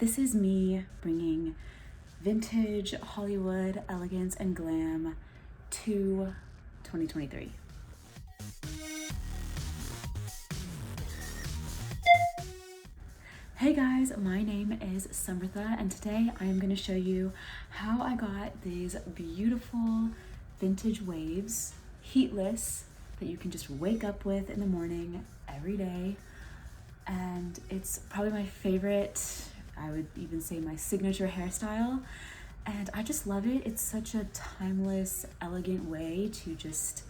This is me bringing vintage Hollywood elegance and glam to 2023. Hey guys, my name is Samritha and today I am going to show you how I got these beautiful vintage waves, heatless, that you can just wake up with in the morning every day. And it's probably my favorite, I would even say my signature hairstyle. And I just love it. It's such a timeless, elegant way to just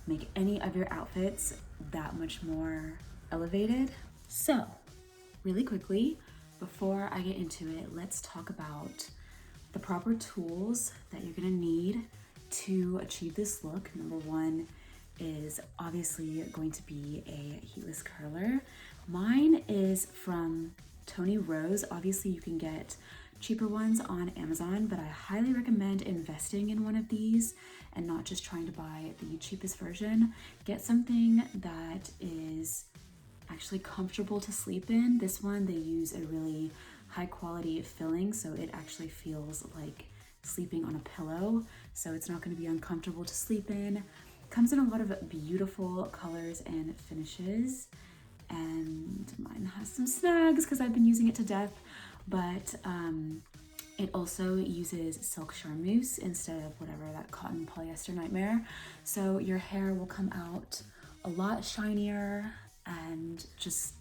make any of your outfits that much more elevated. So, really quickly, before I get into it, let's talk about the proper tools that you're gonna need to achieve this look. Number one is obviously going to be a heatless curler. Mine is from Tony Rose. Obviously you can get cheaper ones on Amazon, but I highly recommend investing in one of these and not just trying to buy the cheapest version. Get something that is actually comfortable to sleep in. This one, they use a really high quality filling, so it actually feels like sleeping on a pillow. So it's not gonna be uncomfortable to sleep in. Comes in a lot of beautiful colors and finishes, and mine has some snags because I've been using it to death, but it also uses silk charmeuse instead of whatever, that cotton polyester nightmare. So your hair will come out a lot shinier and just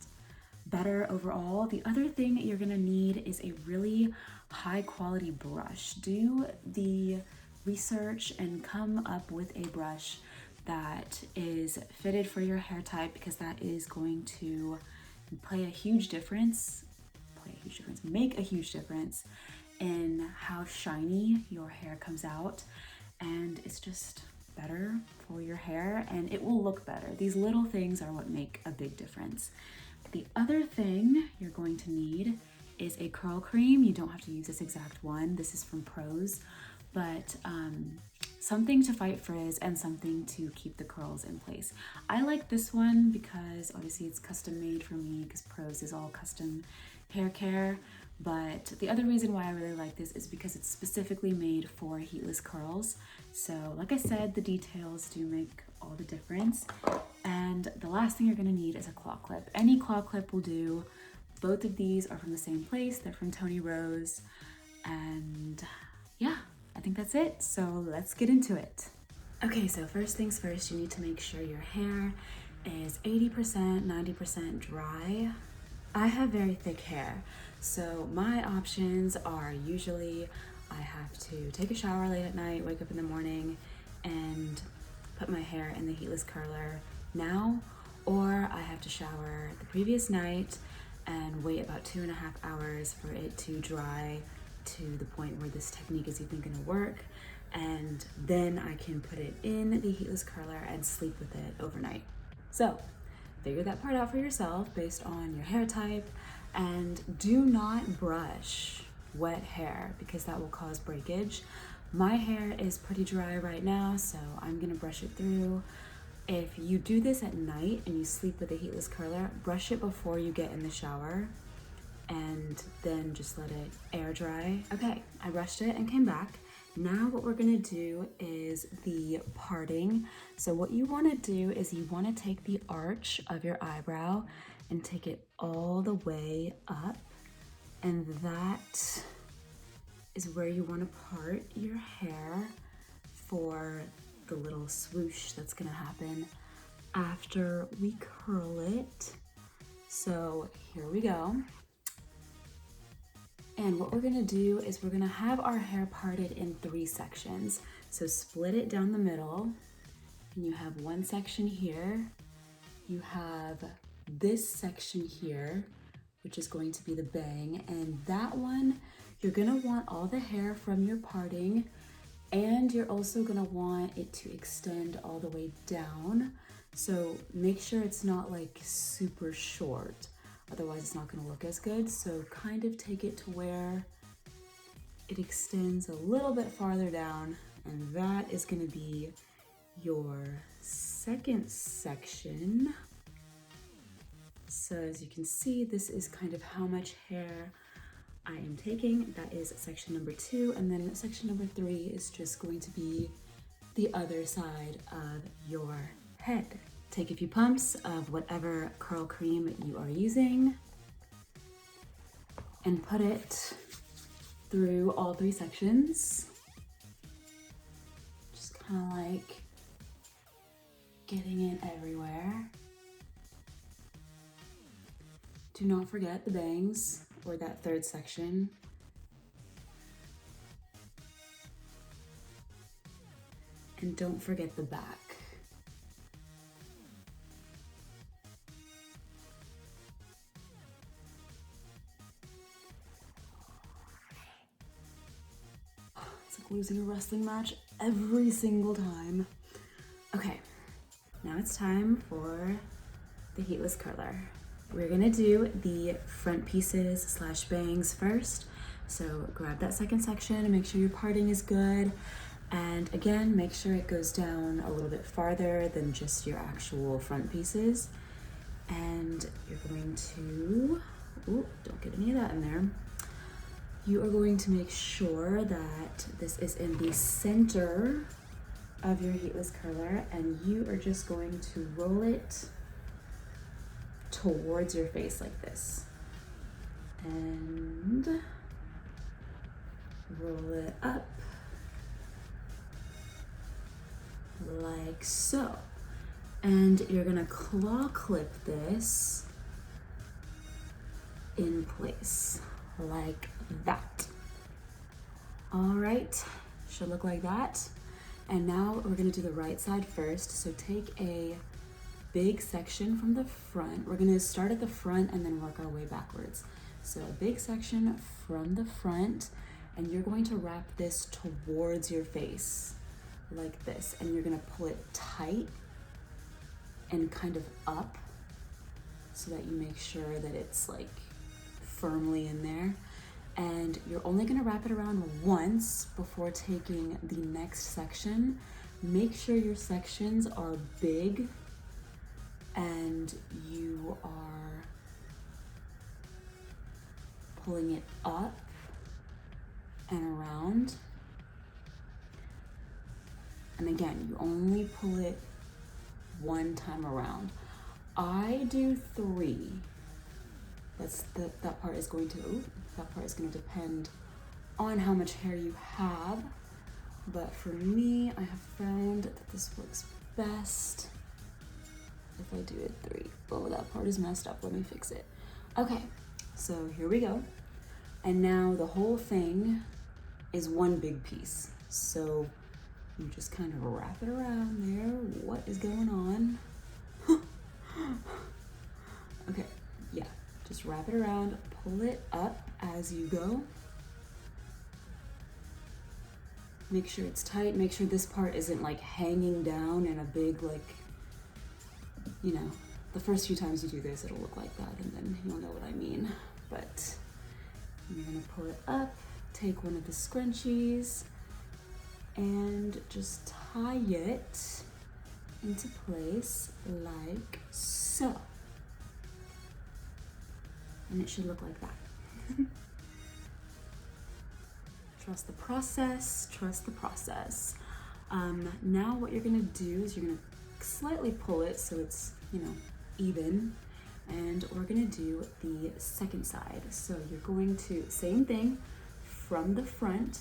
better overall. The other thing you're gonna need is a really high quality brush. Do the research and come up with a brush that is fitted for your hair type, because that is going to make a huge difference in how shiny your hair comes out. And it's just better for your hair and it will look better. These little things are what make a big difference. The other thing you're going to need is a curl cream. You don't have to use this exact one. This is from Pros, but something to fight frizz and something to keep the curls in place. I like this one because obviously it's custom made for me, because Pros is all custom hair care. But the other reason why I really like this is because it's specifically made for heatless curls. So like I said, the details do make all the difference. And the last thing you're gonna need is a claw clip. Any claw clip will do. Both of these are from the same place. They're from Tony Rose. And yeah, I think that's it. So let's get into it. Okay, so first things first, you need to make sure your hair is 80%, 90% dry. I have very thick hair, so my options are usually I have to take a shower late at night, wake up in the morning, and put my hair in the heatless curler now, or I have to shower the previous night and wait about 2.5 hours for it to dry to the point where this technique is even gonna work, and then I can put it in the heatless curler and sleep with it overnight. So figure that part out for yourself based on your hair type, and do not brush wet hair because that will cause breakage. My hair is pretty dry right now, so I'm gonna brush it through. If you do this at night and you sleep with a heatless curler, brush it before you get in the shower and then just let it air dry. Okay, I brushed it and came back. Now what we're gonna do is the parting. So what you wanna do is you wanna take the arch of your eyebrow and take it all the way up. And that is where you wanna part your hair for the little swoosh that's gonna happen after we curl it. So here we go. And what we're gonna do is we're gonna have our hair parted in 3 sections. So split it down the middle, and you have one section here. You have this section here, which is going to be the bang, and that one, you're gonna want all the hair from your parting, and you're also gonna want it to extend all the way down. So make sure it's not like super short. Otherwise it's not gonna look as good. So kind of take it to where it extends a little bit farther down, and that is gonna be your second section. So as you can see, this is kind of how much hair I am taking. That is section number 2, and then section number 3 is just going to be the other side of your head. Take a few pumps of whatever curl cream you are using and put it through all 3 sections. Just kind of like getting it everywhere. Do not forget the bangs or that 3rd section. And don't forget the back. It's like losing a wrestling match every single time. Okay, now it's time for the heatless curler. We're gonna do the front pieces slash bangs first. So grab that 2nd section and make sure your parting is good. And again, make sure it goes down a little bit farther than just your actual front pieces. And you're going to, ooh, don't get any of that in there. You are going to make sure that this is in the center of your heatless curler, and you are just going to roll it towards your face like this. And roll it up like so. And you're gonna claw clip this in place like that. All right, should look like that. And now we're gonna do the right side first. So take a big section from the front. We're gonna start at the front and then work our way backwards. So a big section from the front, and you're going to wrap this towards your face like this, and you're gonna pull it tight and kind of up so that you make sure that it's like firmly in there. And you're only gonna wrap it around once before taking the next section. Make sure your sections are big and you are pulling it up and around. And again, you only pull it one time around. I do 3. That part is going to depend on how much hair you have. But for me, I have found that this works best if I do it 3. Oh, that part is messed up. Let me fix it. Okay, so here we go. And now the whole thing is one big piece. So you just kind of wrap it around there. What is going on? Okay, yeah, just wrap it around, pull it up as you go. Make sure it's tight. Make sure this part isn't like hanging down in a big, like, you know, the first few times you do this, it'll look like that, and then you'll know what I mean. But you're gonna pull it up, take one of the scrunchies, and just tie it into place like so. And it should look like that. Trust the process, trust the process. Now what you're gonna do is you're gonna slightly pull it so it's, you know, even. And we're gonna do the second side. So you're going to, same thing from the front,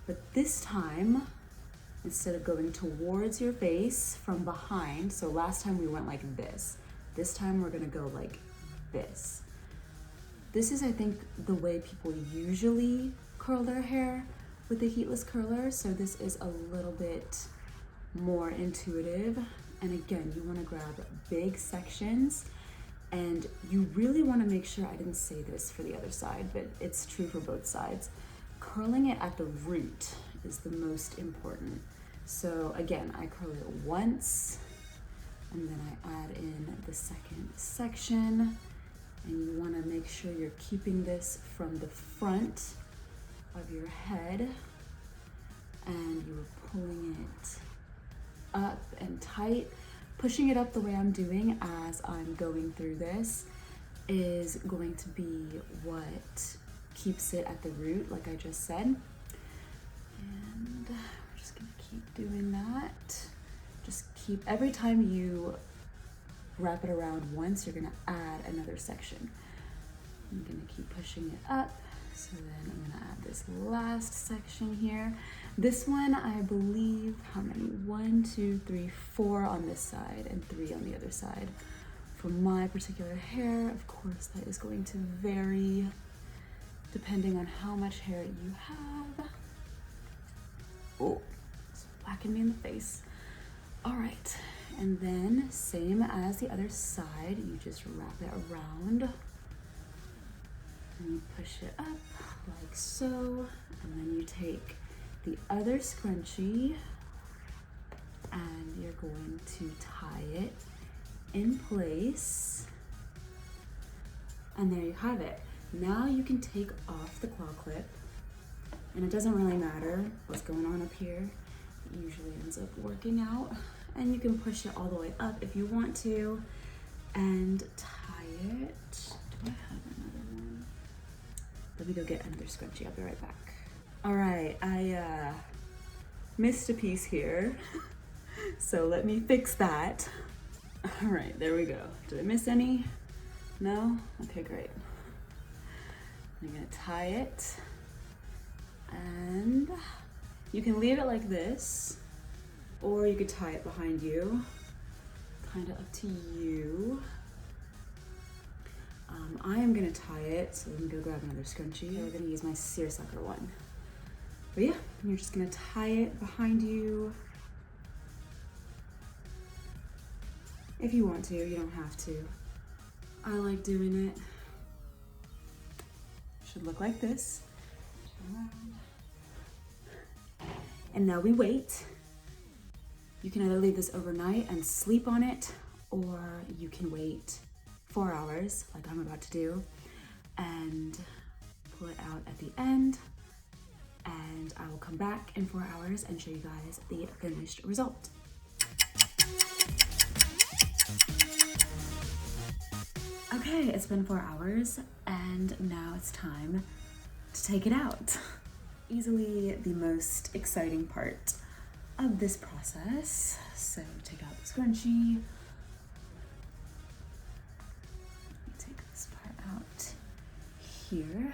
but this time, instead of going towards your face from behind, so last time we went like this time we're gonna go like this. This is, I think, the way people usually curl their hair with the heatless curler, so this is a little bit more intuitive. And again, you wanna grab big sections, and you really wanna make sure, I didn't say this for the other side, but it's true for both sides. Curling it at the root is the most important. So again, I curl it once, and then I add in the second section, and you wanna make sure you're keeping this from the front of your head, and you're pulling it up and tight. Pushing it up the way I'm doing as I'm going through this is going to be what keeps it at the root, like I just said. And we're just gonna keep doing that. Just keep, every time you wrap it around once, you're gonna add another section. I'm gonna keep pushing it up. So then I'm gonna add this last section here. This one, I believe, how many? 1, 2, 3, 4 on this side and 3 on the other side. For my particular hair, of course, that is going to vary depending on how much hair you have. Oh, it's whacking me in the face. All right, and then same as the other side, you just wrap it around and you push it up like so, and then you take the other scrunchie and you're going to tie it in place, and there you have it. Now you can take off the claw clip, and it doesn't really matter what's going on up here. It usually ends up working out, and you can push it all the way up if you want to and tie it. Do I have another one? Let me go get another scrunchie. I'll be right back. All right, I missed a piece here, so let me fix that. All right, there we go. Did I miss any? No? Okay, great. I'm gonna tie it, and you can leave it like this, or you could tie it behind you. Kind of up to you. I am gonna tie it, so let me go grab another scrunchie. Okay, we're gonna use my seersucker one. But yeah, you're just gonna tie it behind you. If you want to, you don't have to. I like doing it. Should look like this. Turn around. And now we wait. You can either leave this overnight and sleep on it, or you can wait 4 hours, like I'm about to do, and pull it out at the end. And I will come back in 4 hours and show you guys the finished result. Okay, it's been 4 hours, and now it's time to take it out. Easily the most exciting part of this process. So take out the scrunchie. Take this part out here,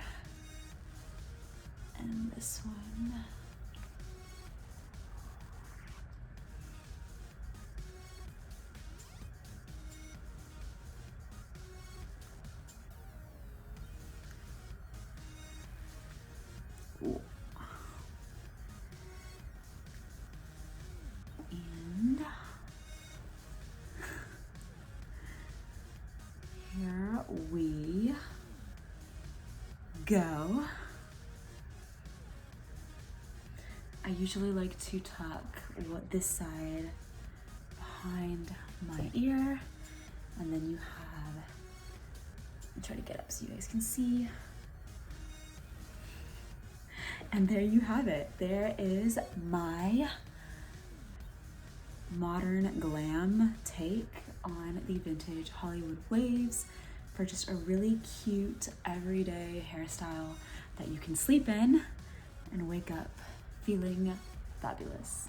and this one. And here we go. I usually like to tuck this side behind my ear, and then you have, I'll try to get up so you guys can see. And there you have it. There is my modern glam take on the vintage Hollywood waves. Purchased a really cute everyday hairstyle that you can sleep in and wake up feeling fabulous.